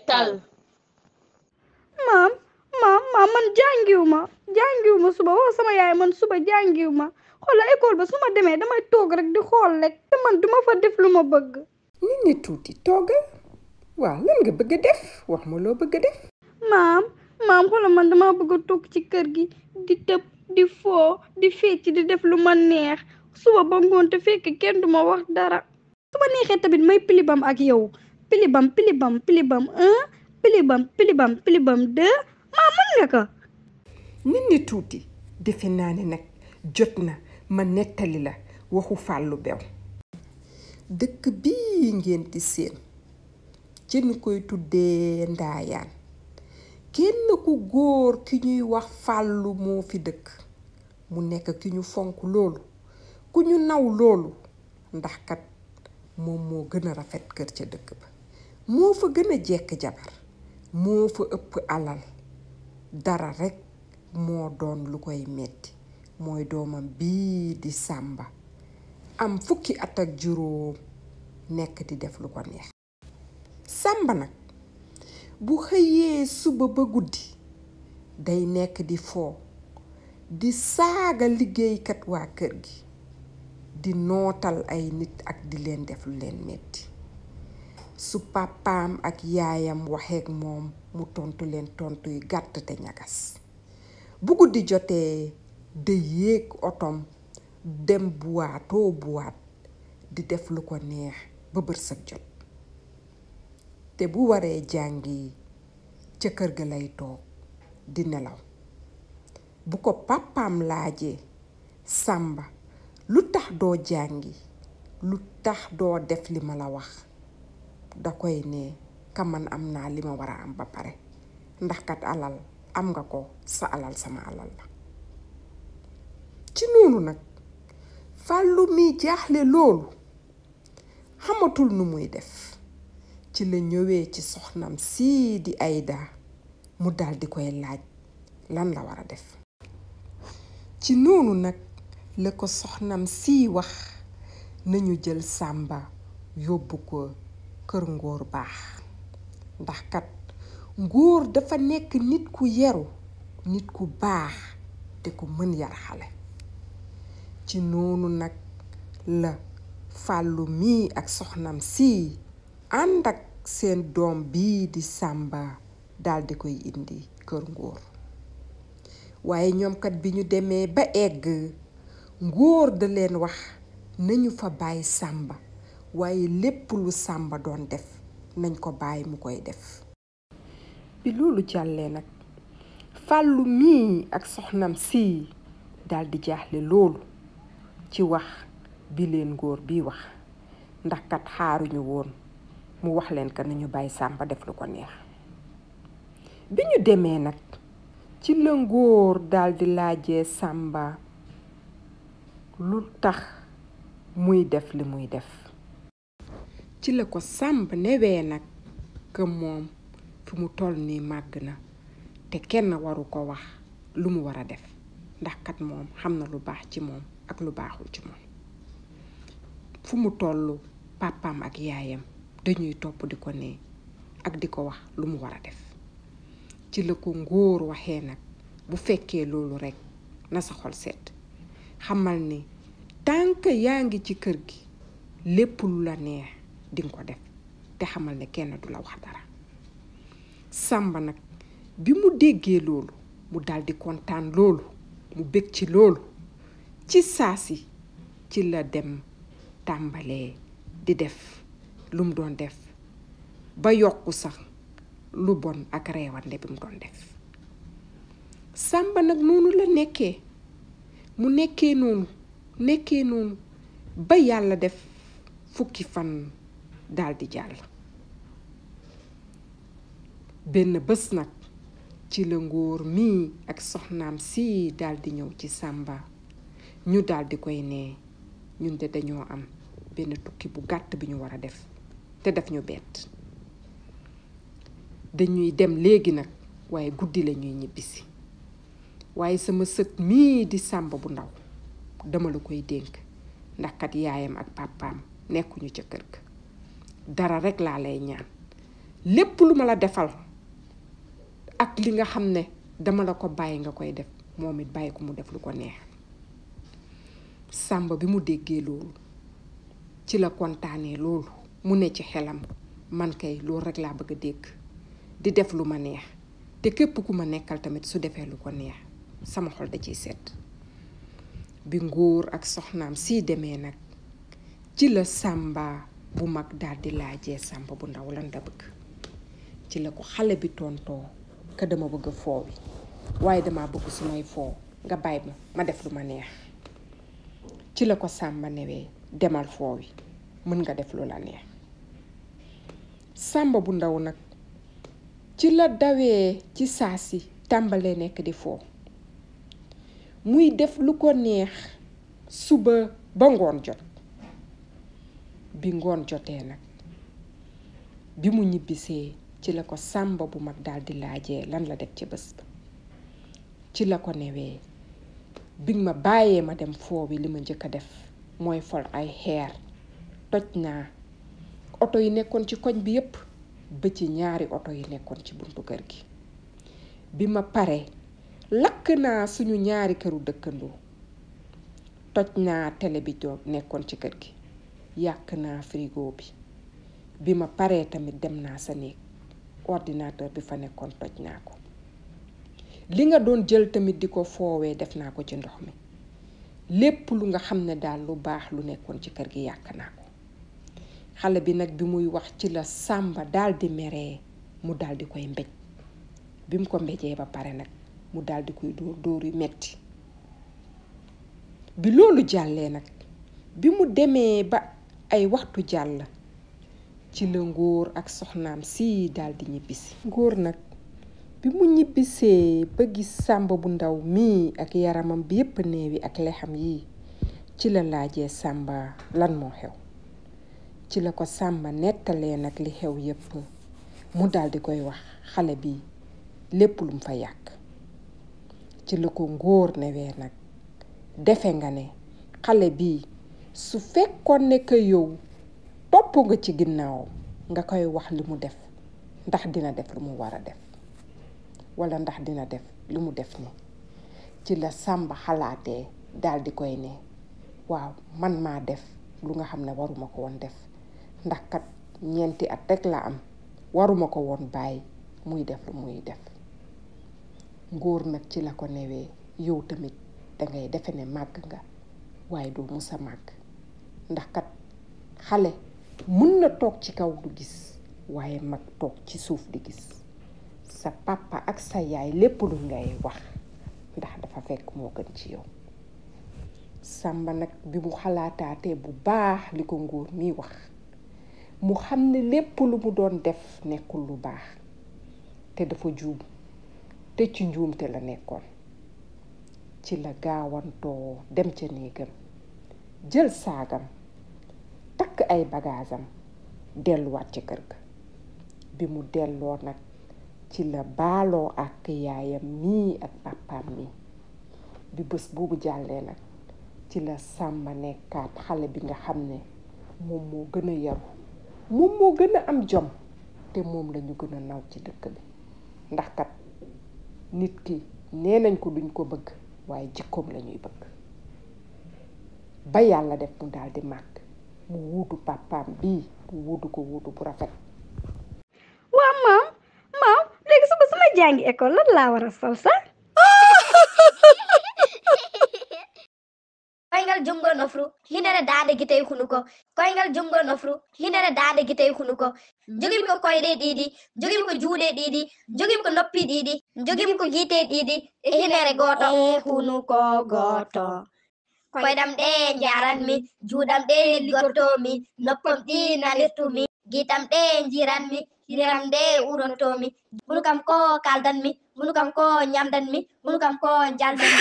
tegtal. maam man jàngiwuma suba wax sama yaay man suba jàngiwuma xoolal école ba su ma demee damay toog rek di xool rek te man duma fa def lu ma bëgg. nit ñi tuuti toogal waaw lan nga bëgg a def wax ma loo bëgg a def. maam xoolal man dama bëgg a toog ci kër gi di tëb di foo di fecc di def lu ma neex suba ba ngoon te fekk kenn duma wax dara su ma neexee tamit may pilibam ak yow pilibam 1 pilibam 2 maa mën nga ko. nit ñi tuuti defe naa ne nag jot na ma nettali la waxu Fallou Bew. dëkk bii ngeen di seen ci ñu koy tuddee Ndaayaan kenn ku góor ki ñuy wax Fallou moo fi dëkk mu nekk ki ñu fonk loolu ku ñu naw loolu ndax kat moom moo gën a rafet kër ca dëkk ba moo fa gën a jekk jabar moo fa ëpp alal dara rekk moo doon lu koy metti mooy doomam bii di Sàmba am fukki at ak juróom nekk di def lu ko neex. Sàmba nag bu xëyee suba ba guddi day nekk di foo di saaga liggéeykat waa kër gi di nootal ay nit ak di leen def lu leen metti su papaam ak yaayam waxeek moom mu tontu leen tontu yu gàtt te ñagas bu guddi jotee day yéeg otom dem buwaatoo buwaat di def lu ko neex ba bërsëg jot te bu waree jàngi ca kër ga lay toog di nelaw bu ko papaam laajee Sàmba lu tax doo jàngi lu tax doo def li ma la wax da koy ne kaman am naa li ma war a am ba pare ndax kat alal am nga ko sa alal sama alal la. ci noonu nag Fallou mi jaaxle loolu xamatul nu muy def ci la ñëwee ci soxnam sii di Ayda mu daldi koy laaj lan la war a def. ci noonu nag la ko soxnam sii wax nañu jël Sàmba yóbbu ko kër Ngóor Baax ndax kat Ngóor dafa nekk nit ku yaru nit ku baax te ku mën yar xale. ci noonu nag la Fallou mii ak soxnam sii ànd ak seen doom bii di Sàmba daldi koy indi kër Ngóor waaye ñoom kat bi ñu demee ba egg Ngóor da leen wax nañu fa bàyyi Sàmba waaye lépp lu Sàmba doon def nañ ko bàyyi mu koy def. bi loolu jàllee nag Fallou mii ak soxnam sii daldi jaaxle loolu ci wax bi leen Ngóor bii wax ndax kat xaaruñu woon mu wax leen ka nañu bàyyi Sàmba def lu ko neex. bi ñu demee nag ci la Ngóor daldi laajee Sàmba lu tax muy def li muy def. ci la ko Sàmba newee nag que moom fi mu toll nii màgg na te kenn waru ko wax lu mu war a def ndax kat moom xam na lu baax ci moom ak lu baaxul ci moom fu mu toll papaam ak yaayam dañuy topp di ko ne ak di ko wax lu mu war a def. ci la ko Ngóor waxee nag bu fekkee loolu rekk na sa xol sedd xamal ni tànk yaa ngi ci kër gi lépp lu la neex dinga ko def te xamal ne kenn du la wax dara. Sàmba nag bi mu déggee loolu mu daldi kontaan loolu mu bég ci loolu ci saasi ci la dem tàmbalee di def lu mu doon def ba yokku sax lu bon ak reewande bi mu doon def. Sàmba nag noonu la nekkee mu nekkee noonu ba yàlla def fukki fan daldi jàll. benn bés nag ci la Ngóor mii ak soxnaam sii daldi ñëw ci Sàmba ñu daldi koy ne ñun de dañoo am benn tukki bu gàtt bi ñu war a def te daf ñu bett dañuy dem léegi nag waaye guddi la ñuy ñibbisi waaye sama sët mii di Sàmba bu ndaw dama la koy dénk ndax kat yaayam ak papaam nekkuñu ca kër ga dara rekk laa lay ñaan lépp lu ma la defal ak li nga xam ne dama la ko bàyyi nga koy def moom it bàyyi ko mu def lu ko neex. Samba bi mu déggee loolu ci la kontaanee loolu mu ne ci xelam man kay loolu rek laa bëgg a dégg di def lu ma neex te képp ku ma nekkal tamit su defee lu ko neex sama xol da ciy sedd. bi Ngóor ak soxnaam si demee nag ci la Samba bu mag daal di laajee Samba bu ndaw lan la bëgg. ci la ko xale bi tontoo ka dama bëgg foo wi waaye dama bëgg su may foo nga bàyyi ma def lu ma neex. ci la ko Samba newee demal foo wi mën nga def lu la neex. Samba bu ndaw nag ci la dawee ci saasi tàmbalee nekk di foo muy def lu ko neex suba ba ngoon jot. bi ngoon jotee nag bi mu ñibbisee ci la ko Samba bu mag daal di laajee lan la def ci bés ba. ci la ko newee bi ma bàyyee ma dem foo bi li ma njëkk a def mooy fol ay xeer toj naa oto yi nekkoon ci koñ bi yépp ba ci ñaari oto yi nekkoon ci buntu kër gi. bi ma paree lakk naa suñu ñaari këru dëkkandoo toj naa télé bi nekkoon ci kër gi yàq naa frigo bi. bi ma paree tamit dem naa sa néeg ordinateur bi fa nekkoon toj naa ko. li nga doon jël tamit di ko foowee def naa ko ci ndox mi lépp lu nga xam ne daal lu baax lu nekkoon ci kër gi yàq naa ko. xale bi nag bi muy wax ci la Samba daal di meree mu daal di koy mbéj. bi mu ko mbéjee ba pare nag mu daal di koy dóor yu metti. bi loolu jàllee nag bi mu demee ba ay waxtu jàll ci la Ngóor ak soxnaam si daal di ñibbisi. Ngóor nag bi mu ñibbisee ba gis Samba bu ndaw mii ak yaramam bi yépp néewi ak lexam yi ci la laajee Samba lan moo xew. ci la ko Samba nettalee nag li xew yépp mu daal di koy wax xale bi lépp lum fa yàq. ci la ko Ngóor newee nag defe nga ne xale bi su fekkoon ne que yow topp nga ci ginnaaw nga koy wax li mu def ndax dina def lu mu war a def wala ndax dina def li mu def ni. ci la Samba xalaatee daal di koy ne waaw man maa def lu nga xam ne waruma ko woon def ndax kat 4 at rek la am waruma ko woon bàyyi muy def lu muy def. Ngóor nag ci la ko newee yow tamit dangay defe ne màgg nga waaye doo musa màgg ndax kat xale mën na toog ci kaw du gis waaye mag toog ci suuf di gis. sa papa ak sa yaay lépp lu ngay wax ndax dafa fekk moo gën ci yow. Samba nag bi mu xalaataatee bu baax li ko Ngóor mi wax mu xam ne lépp lu mu doon def nekkul lu baax te dafa juum te ci njuumte la nekkoon. ci la gaawantoo dem ca néegam jël saagam takk ay bagaasam delluwaat ci kër ga. bi mu delloo nag ci la baaloo ak yaayam mii ak papaam mii. bi bés boobu jàllee nag ci la Samba nekkaat xale bi nga xam ne moom moo gën a yaru moom moo gën a am jom te moom lañu gën a naw ci dëkk bi ndax kat nit ki nee nañ ko duñ ko bëgg waaye jikkoom lañuy bëgg. ba yàlla def mu daal di màgg mu wuutu papaam bii mu wuutu ko wuutu bu rafet. waa maam léegi suba su ma jàngi école lan laa war a sol sax. koyngal jungo nofru hinere daande gitey hunuko koyngal jungo nofru hinere daande gitey hunuko jogimi ko koyɗe ɗiɗi jogimi ko juuɗe ɗiɗi jogimi ko noppi ɗiɗi jogimi ko gite ɗiɗi e hinere goto e hunuko goto koyɗam ɗe jaranmi juuɗam ɗe liggotomi noppam ɗi nalirtumi gitam ɗe jiranmi hiram ɗe urotomi hunukam ko kaldanmi hunukam ko ñamdanmi hunukam ko jaldanmi